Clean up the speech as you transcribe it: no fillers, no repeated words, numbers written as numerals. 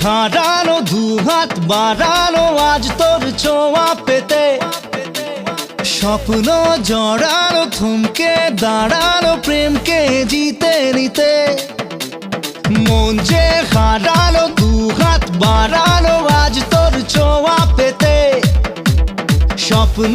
হারানো দুহাত বাড়ানো আজ তোর ছোঁয়া পেতে, স্বপ্ন জড়ানো থমকে দাঁড়ানো প্রেমকে জিতে নিতে। মন যে হারানো দুহাত বাড়ানো আজ তোর ছোঁয়া পেতে, স্বপ্ন